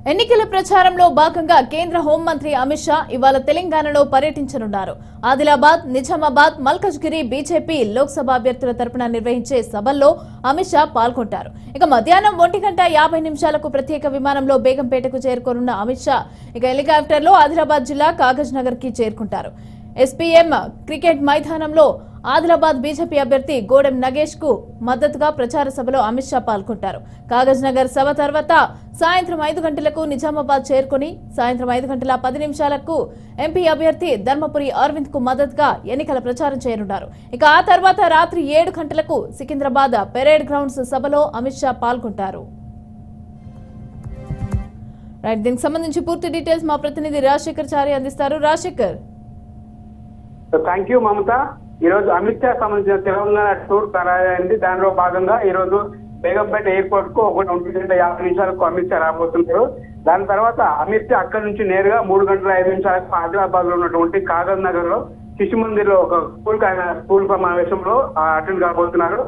ఎన్నికల ప్రచారంలో భాగంగా కేంద్ర హోంమంత్రి అమిత్ షా ఇవాళ తెలంగాణలో పర్యటించనున్నారు. ఆదిలాబాద్, నిజామాబాద్, మల్కజ్గిరి బీజేపీ లోక్సభ అభ్యర్థుల తరపున నిర్వహించే సభల్లో అమిత్ షా పాల్గొంటారు. ఇక మధ్యాహ్నం 1:50 ప్రత్యేక విమానంలో బేగంపేటకు చేరుకోనున్న అమిత్ షా హెలికాప్టర్లో ఆదిలాబాద్ జిల్లా కాగజ్ నగర్ కి చేరుకుంటారు. ఎస్పీఎం క్రికెట్ మైదానంలో ఆదిలాబాద్ బీజేపీ అభ్యర్థి గోడెం నగేష్ కు మద్దతుగా ప్రచార సభలో అమిత్ షా పాల్గొంటారు. కాగజ్ నగర్ సభ తర్వాత సాయంత్రం 5 గంటలకు నిజామాబాద్ చేరుకుని సాయంత్రం 5:10 ఎంపీ అభ్యర్థి ధర్మపురి అరవింద్ కు మద్దతుగా ఎన్నికల ప్రచారం చేయనున్నారు. ఇక ఆ తర్వాత రాత్రి 7 గంటలకు సికింద్రాబాద్ పెరేడ్ గ్రౌండ్స్ సభలో అమిత్ షా పాల్గొంటారు. దీనికి సంబంధించి పూర్తి డీటెయిల్స్ మా ప్రతినిధి రాజశేఖర్ చారి అందిస్తారు. రాజశేఖర్. థ్యాంక్ యూ మమత. ఈ రోజు అమిత్ షా సంబంధించిన తెలంగాణ టూర్ ఖరారైంది. దానిలో భాగంగా ఈ రోజు బేగంపేట ఎయిర్పోర్ట్ కు 1:50 అమిత్ షా రాబోతున్నారు. దాని తర్వాత అమిత్ షా అక్కడి నుంచి నేరుగా 3:05 ఆదిలాబాద్ లో ఉన్నటువంటి కాగజ్ నగర్ లో శిశు మందిర్ లో ఒక స్కూల్ సమావేశంలో అటెండ్ కాబోతున్నారు.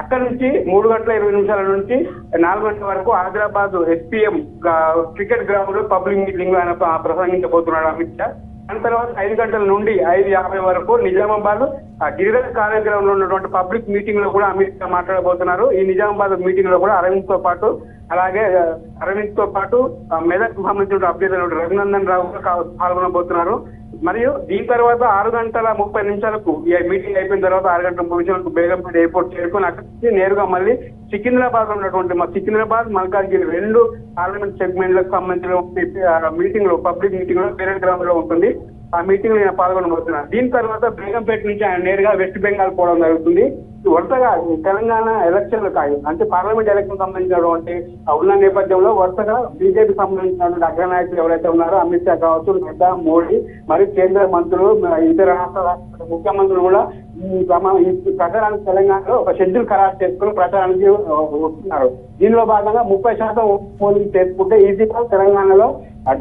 అక్కడి నుంచి 3:20 నుంచి 4 గంటల వరకు ఆదిలాబాద్ ఎస్పీఎం క్రికెట్ గ్రౌండ్ లో పబ్లిక్ మీటింగ్ లో ఆయన ప్రసంగించబోతున్నాడు అమిత్ షా. దాని తర్వాత 5 గంటల నుండి 5:50 వరకు నిజామాబాద్ గిరిరాజ్ కాలేజ్ గ్రౌండ్ లో ఉన్నటువంటి పబ్లిక్ మీటింగ్ లో కూడా అమిత్ షా మాట్లాడబోతున్నారు. ఈ నిజామాబాద్ మీటింగ్ లో కూడా అరవింద్ తో పాటు మెదక్ సంబంధించిన అభ్యర్థి రఘునందన్ రావు పాల్గొనబోతున్నారు. మరియు దీని తర్వాత 6:30 ఈ మీటింగ్ అయిపోయిన తర్వాత 6:30 బేగంపేట ఎయిర్పోర్ట్ చేరుకుని అక్కడి నుంచి నేరుగా మళ్ళీ సికింద్రాబాద్ లో ఉన్నటువంటి సికింద్రాబాద్, మల్కాజ్గిరి 2 పార్లమెంట్ సెగ్మెంట్లకు సంబంధించిన మీటింగ్ లో పబ్లిక్ మీటింగ్ లో పెరేడ్ గ్రౌండ్ లో ఉంటుంది. ఆ మీటింగ్ లో ఆయన పాల్గొనబోతున్నారు. దీని తర్వాత బేగంపేట నుంచి ఆయన నేరుగా వెస్ట్ బెంగాల్ పోవడం జరుగుతుంది. వరుసగా తెలంగాణ ఎలక్షన్లు అంటే పార్లమెంట్ ఎలక్షన్ సంబంధించినటువంటి ఉన్న నేపథ్యంలో వరుసగా బీజేపీ సంబంధించినటువంటి అగ్రనాయకులు ఎవరైతే ఉన్నారో అమిత్ షా కావచ్చు, నడ్డా, మోడీ మరియు కేంద్ర మంత్రులు, ఇతర రాష్ట్రాల ముఖ్యమంత్రులు కూడా ఈ ప్రచారానికి తెలంగాణలో ఒక షెడ్యూల్ ఖరారు చేసుకుని ప్రచారానికి వస్తున్నారు. దీనిలో భాగంగా 30% పోలింగ్ చేసుకుంటే ఈజీగా తెలంగాణలో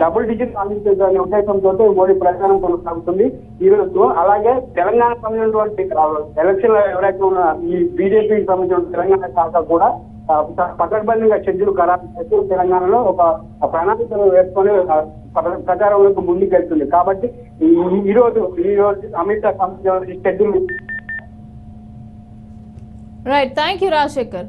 డబుల్ డిజిట్ సాధించే ఉద్దేశంతో మోడీ ప్రచారం కొనసాగుతుంది ఈ రోజు. అలాగే తెలంగాణ సంబంధించినటువంటి ఎలక్షన్ ఎవరైతే ఉన్న ఈ బీజేపీకి సంబంధించిన తెలంగాణ శాఖ కూడా పకడ్బందీగా షెడ్యూల్ ఖరారు చేస్తూ తెలంగాణలో ఒక ప్రణాళికలు వేసుకొని ప్రచారంలోకి ముందుకు వెళ్తుంది. కాబట్టి ఈ రోజు అమిత్ షా సంబంధించిన షెడ్యూల్. Thank you Rajasekhar.